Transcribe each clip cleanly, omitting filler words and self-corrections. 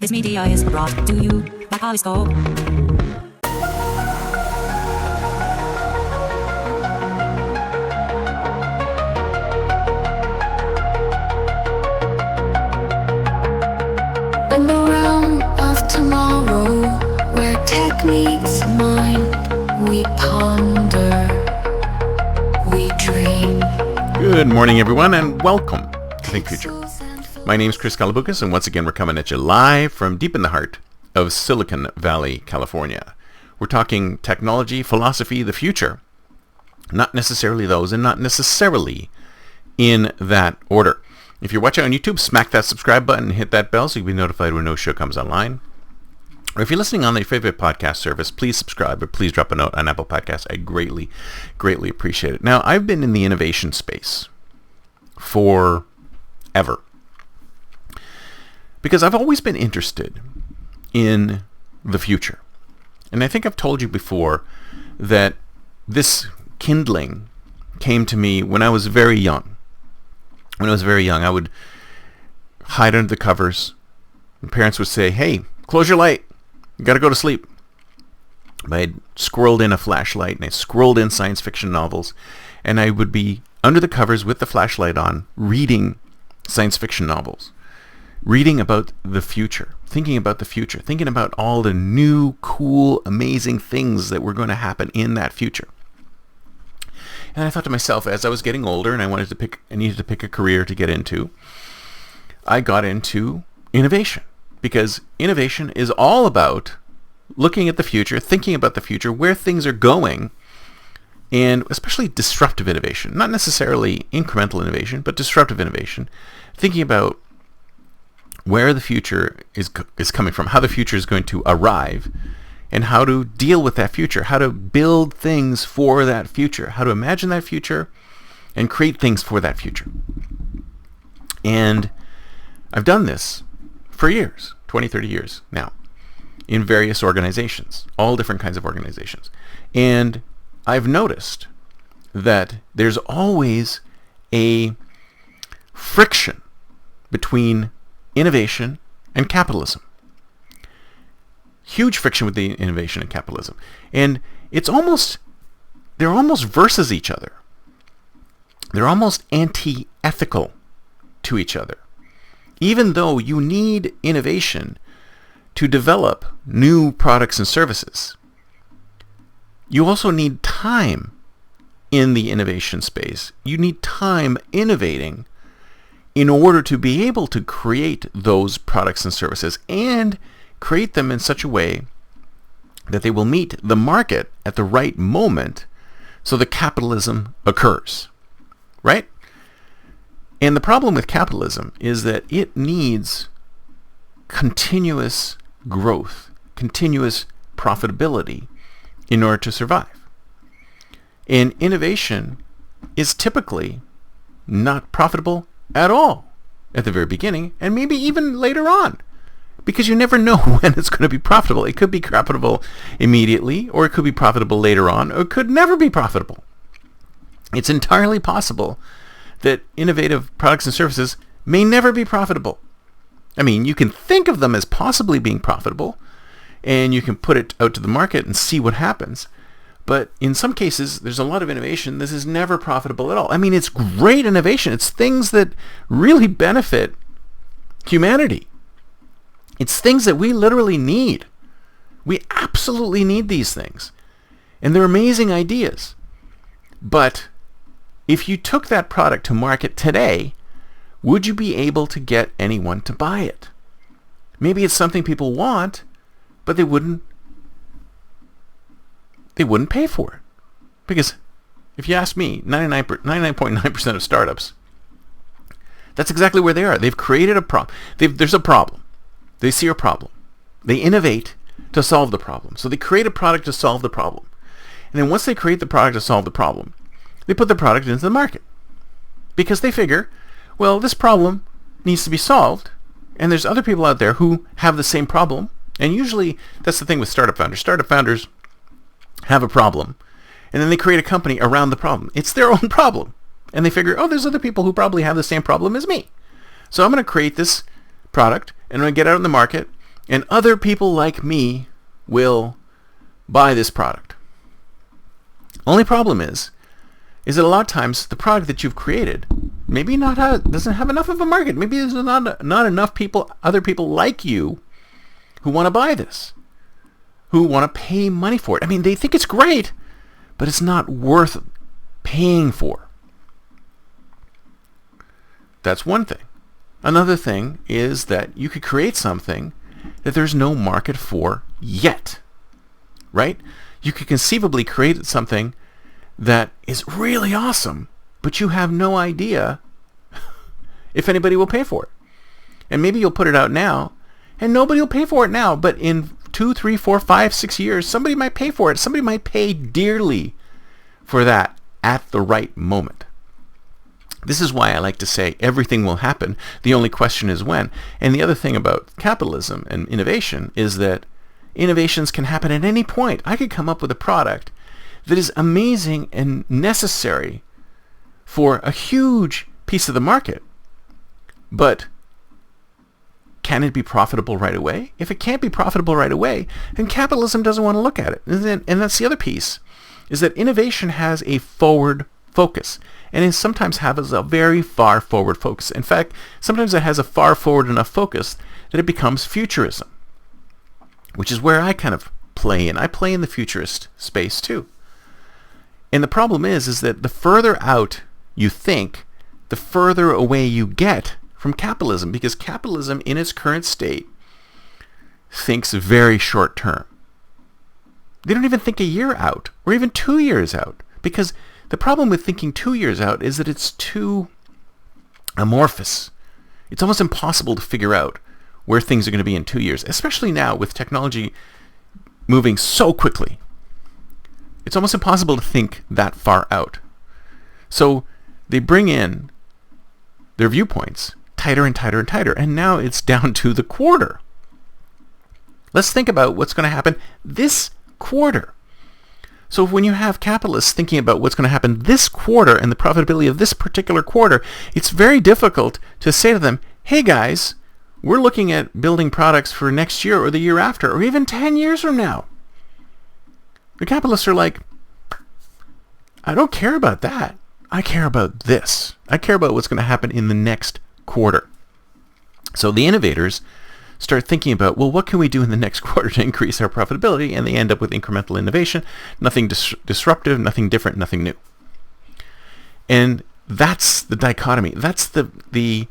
This media is brought to you by Kalaboukis. In the realm of tomorrow, where techniques mind, we ponder, we dream. Good morning, everyone, and welcome to Think Future. My name is Kalaboukis, and once again we're coming at you live from deep in the heart of Silicon Valley, California. We're talking technology, philosophy, the future. Not necessarily those, and not necessarily in that order. If you're watching on YouTube, smack that subscribe button and hit that bell so you'll be notified when no show comes online. Or if you're listening on your favorite podcast service, please subscribe or please drop a note on Apple Podcasts. I greatly, greatly appreciate it. Now, I've been in the innovation space forever because I've always been interested in the future. And I think I've told you before that this kindling came to me when I was very young. When I was very young, I would hide under the covers. My parents would say, "Hey, close your light. You got to go to sleep." But I'd squirreled in a flashlight, and I squirreled in science fiction novels, and I would be under the covers with the flashlight on, reading science fiction novels, reading about the future, thinking about the future, thinking about all the new, cool, amazing things that were going to happen in that future. And I thought to myself, as I was getting older and I needed to pick a career to get into, I got into innovation, because innovation is all about looking at the future, thinking about the future, where things are going, and especially disruptive innovation, not necessarily incremental innovation, but disruptive innovation, thinking about where the future is coming from, how the future is going to arrive, and how to deal with that future, how to build things for that future, how to imagine that future and create things for that future. And I've done this for years, 20, 30 years now, in various organizations, all different kinds of organizations. And I've noticed that there's always a friction between innovation and capitalism. Huge friction with the innovation and capitalism. And they're almost versus each other. They're almost anti-ethical to each other. Even though you need innovation to develop new products and services, you also need time in the innovation space. You need time innovating in order to be able to create those products and services and create them in such a way that they will meet the market at the right moment so that capitalism occurs, right? And the problem with capitalism is that it needs continuous growth, continuous profitability in order to survive. And innovation is typically not profitable at all at the very beginning, and maybe even later on, because you never know when it's going to be profitable. It could be profitable immediately, or it could be profitable later on, or it could never be profitable. It's entirely possible that innovative products and services may never be profitable. I mean, you can think of them as possibly being profitable, and you can put it out to the market and see what happens. But in some cases, there's a lot of innovation. This is never profitable at all. I mean, it's great innovation. It's things that really benefit humanity. It's things that we literally need. We absolutely need these things. And they're amazing ideas. But if you took that product to market today, would you be able to get anyone to buy it? Maybe it's something people want, but they wouldn't pay for it. Because if you ask me, 99.9% of startups, that's exactly where they are. They've created a problem. There's a problem. They see a problem. They innovate to solve the problem. So they create a product to solve the problem. And then once they create the product to solve the problem, they put the product into the market. Because they figure, well, this problem needs to be solved, and there's other people out there who have the same problem. And usually that's the thing with startup founders. Startup founders have a problem, and then they create a company around the problem. It's their own problem. And they figure, oh, there's other people who probably have the same problem as me. So I'm going to create this product, and I'm going to get out in the market, And other people like me will buy this product. Only problem is that a lot of times the product that you've created maybe doesn't have enough of a market. Maybe there's not enough other people like you who want to buy this, who want to pay money for it. I mean, they think it's great, but it's not worth paying for. That's one thing. Another thing is that you could create something that there's no market for yet, right? You could conceivably create something that is really awesome, but you have no idea if anybody will pay for it. And maybe you'll put it out now, and nobody will pay for it now, but in 2, 3, 4, 5, 6 years, somebody might pay for it. Somebody might pay dearly for that at the right moment. This is why I like to say everything will happen. The only question is when. And the other thing about capitalism and innovation is that innovations can happen at any point. I could come up with a product that is amazing and necessary for a huge piece of the market. But can it be profitable right away? If it can't be profitable right away, then capitalism doesn't want to look at it. And that's the other piece, is that innovation has a forward focus. And it sometimes has a very far forward focus. In fact, sometimes it has a far forward enough focus that it becomes futurism, which is where I kind of play in. I play in the futurist space too. And the problem is that the further out you think, the further away you get from capitalism, because capitalism in its current state thinks very short term. They don't even think a year out or even 2 years out, because the problem with thinking 2 years out is that it's too amorphous. It's almost impossible to figure out where things are going to be in 2 years, especially now with technology moving so quickly. It's almost impossible to think that far out. So they bring in their viewpoints tighter and tighter and tighter, and now it's down to the quarter. Let's think about what's going to happen this quarter. So when you have capitalists thinking about what's going to happen this quarter and the profitability of this particular quarter, it's very difficult to say to them, hey guys, we're looking at building products for next year or the year after or even 10 years from now. The capitalists are like, I don't care about that. I care about this. I care about what's going to happen in the next quarter. So the innovators start thinking about, well, what can we do in the next quarter to increase our profitability? And they end up with incremental innovation, nothing disruptive, nothing different, nothing new. And that's the dichotomy. That's the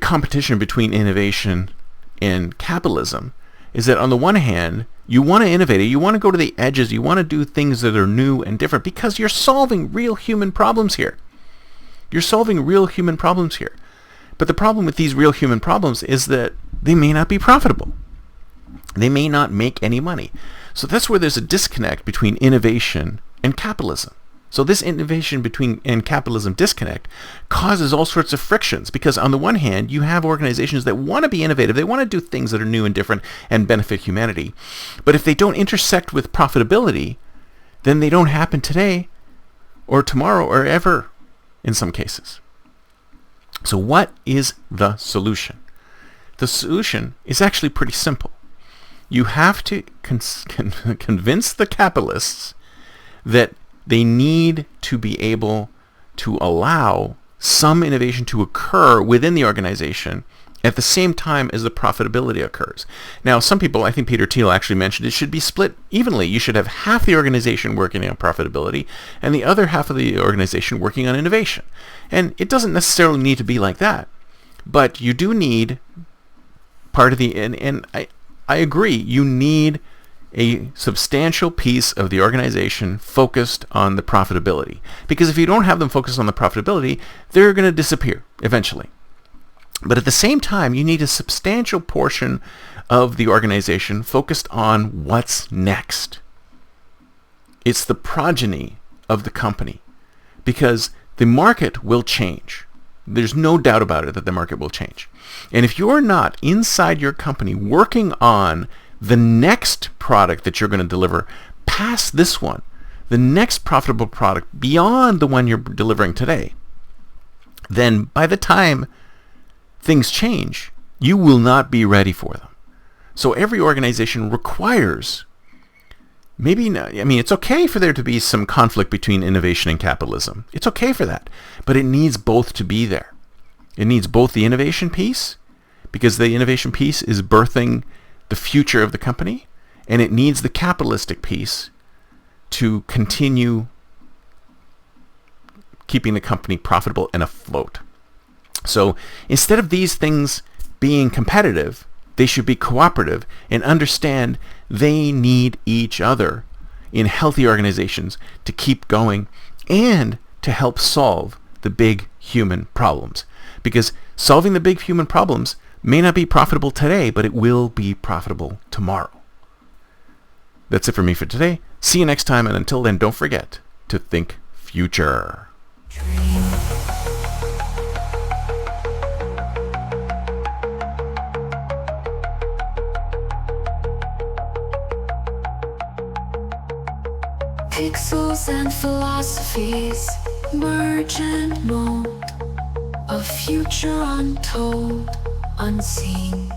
competition between innovation and capitalism, is that on the one hand, you want to innovate, you want to go to the edges, you want to do things that are new and different because you're solving real human problems here. You're solving real human problems here. But the problem with these real human problems is that they may not be profitable. They may not make any money. So that's where there's a disconnect between innovation and capitalism. So this innovation and capitalism disconnect causes all sorts of frictions because on the one hand, you have organizations that want to be innovative. They want to do things that are new and different and benefit humanity. But if they don't intersect with profitability, then they don't happen today or tomorrow or ever in some cases. So what is the solution? The solution is actually pretty simple. You have to convince the capitalists that they need to be able to allow some innovation to occur within the organization at the same time as the profitability occurs. Now, some people, I think Peter Thiel actually mentioned, it should be split evenly. You should have half the organization working on profitability and the other half of the organization working on innovation. And it doesn't necessarily need to be like that, but you do need part of the, and I agree, you need a substantial piece of the organization focused on the profitability. Because if you don't have them focused on the profitability, they're going to disappear eventually. But at the same time, you need a substantial portion of the organization focused on what's next. It's the progeny of the company. Because the market will change. There's no doubt about it that the market will change. And if you're not inside your company working on the next product that you're going to deliver past this one, the next profitable product beyond the one you're delivering today, then by the time things change, you will not be ready for them. So every organization requires, maybe not, I mean, it's okay for there to be some conflict between innovation and capitalism. It's okay for that. But it needs both to be there. It needs both the innovation piece, because the innovation piece is birthing the future of the company, and it needs the capitalistic piece to continue keeping the company profitable and afloat. So instead of these things being competitive, they should be cooperative and understand they need each other in healthy organizations to keep going and to help solve the big human problems. Because solving the big human problems may not be profitable today, but it will be profitable tomorrow. That's it for me for today. See you next time, and until then, don't forget to think future. Pixels and philosophies merge and mold, a future untold, unseen.